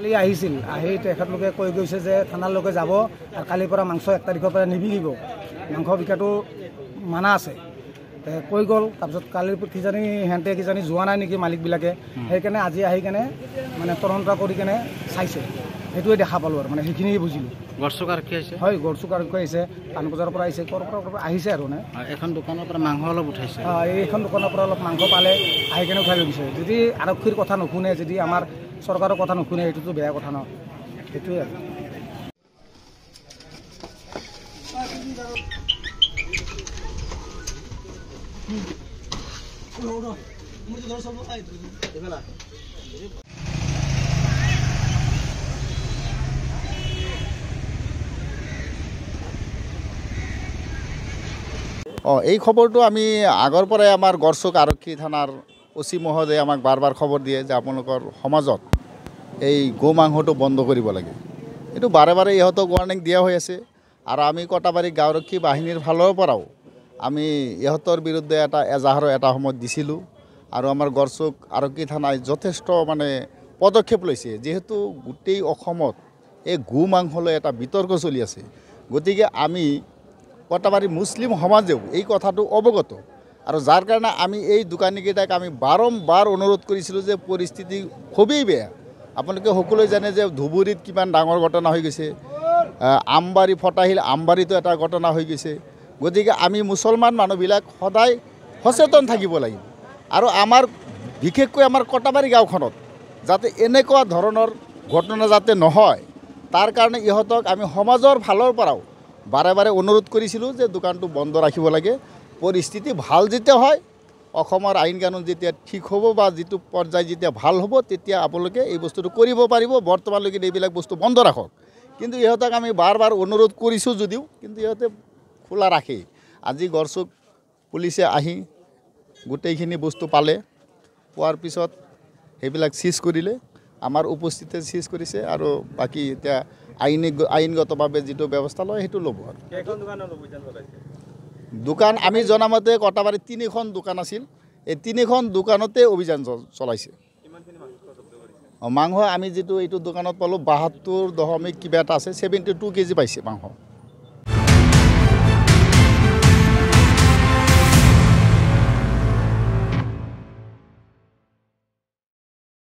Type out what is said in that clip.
কালি আহিছিল আহি তেখেতলোকে কৈ গৈছে যে থানালৈকে যাব আৰু কালিৰ পৰা মাংস 1 তাৰিখৰ পৰা নিবিকিব মাংস বিকাটো মানা আছে কৈ গ'ল তাৰপিছত কালিৰ কিজানি হেঁতে কিজানি যোৱা নাই নেকি মালিকবিলাকে সেইকাৰণে আজি আহি কেনে মানে তদন্ত কৰি কেনে চাইছে সেইটোৱে দেখা পালোঁ আৰু মানে সেইখিনিয়ে বুজিলোঁ গড়চুক আৰক্ষী আহিছে হয় গড়চুক আৰক্ষী আহিছে পাণবজাৰৰ পৰা আহিছে ক'ৰ পৰা আহিছে আৰু নে এখন দোকানৰ পৰা মাংস অলপ উঠাইছে এইখন দোকানৰ পৰা অলপ মাংস পালে আহি কেনে উঠাই লৈ গৈছে যদি আৰক্ষীৰ কথা নুশুনে যদি আমাৰ চৰকাৰৰ কথা নুশুনে এইটোতো বেয়া কথা ন সেইটোৱে এই খবৰটো আমি আগৰ পৰাই আমাৰ গড়চুক আৰক্ষী থানাৰ ওচি মহোদয়ে আমাক বাৰ বাৰ খবৰ দিয়ে যে আপোনালোকৰ সমাজত এই গো মাংসটো বন্ধ কৰিব লাগে এইটো বাৰে বাৰে ইহঁতক ৱাৰ্ণিং দিয়া হৈ আছে আৰু আমি কটাবাৰী গাঁওৰক্ষী বাহিনীৰ ফালৰ পৰাও আমি ইহঁতৰ বিৰুদ্ধে এজাহাৰো এটা সময়ত দিছিলোঁ আৰু আমাৰ গড়চুক আৰক্ষী থানাই যথেষ্ট মানে পদক্ষেপ লৈছে যিহেতু গোটেই অসমত এই গো মাংসলৈ এটা বিতৰ্ক চলি আছে গতিকে আমি কটাবাৰী মুছলিম সমাজেও এই কথাটো অৱগত আৰু যাৰ কাৰণে আমি এই দোকানীকেইটাক আমি বাৰম্বাৰ অনুৰোধ কৰিছিলোঁ যে পৰিস্থিতি খুবেই বেয়া আপোনালোকে সকলোৱে জানে যে ধুবুৰীত কিমান ডাঙৰ ঘটনা হৈ গৈছে আমবাৰী ফটাহিল আমবাৰীতো এটা ঘটনা হৈ গৈছে গতিকে আমি মুছলমান মানুহবিলাক সদায় সচেতন থাকিব লাগিব আৰু আমাৰ বিশেষকৈ আমাৰ কটাবাৰী গাঁওখনত যাতে এনেকুৱা ধৰণৰ ঘটনা যাতে নহয় তাৰ কাৰণে ইহঁতক আমি সমাজৰ ফালৰ পৰাও বাৰে বাৰে অনুৰোধ কৰিছিলোঁ যে দোকানটো বন্ধ ৰাখিব লাগে পৰিস্থিতি ভাল যেতিয়া হয় অসমৰ আইন কানুন যেতিয়া ঠিক হ'ব বা যিটো পৰ্যায় যেতিয়া ভাল হ'ব তেতিয়া আপোনালোকে এই বস্তুটো কৰিব পাৰিব বৰ্তমানলৈকে এইবিলাক বস্তু বন্ধ ৰাখক কিন্তু ইহঁতক আমি বাৰ বাৰ অনুৰোধ কৰিছোঁ যদিও কিন্তু ইহঁতে খোলা ৰাখে আজি গড়চুক পুলিচে আহি গোটেইখিনি বস্তু পালে পোৱাৰ পিছত সেইবিলাক চিজ কৰিলে আমাৰ উপস্থিতিতে চিজ কৰিছে আৰু বাকী এতিয়া আইনগতভাৱে যিটো ব্যৱস্থা লয় সেইটো ল'ব আৰু দোকান আমি জনামতে কটাবাৰীত 3খন দোকান আছিল এই 3খন দোকানতে অভিযান চলাইছে মাংস আমি যিটো এইটো দোকানত পালোঁ 72 দশমিক কিবা এটা আছে 72 কেজি পাইছে মাংস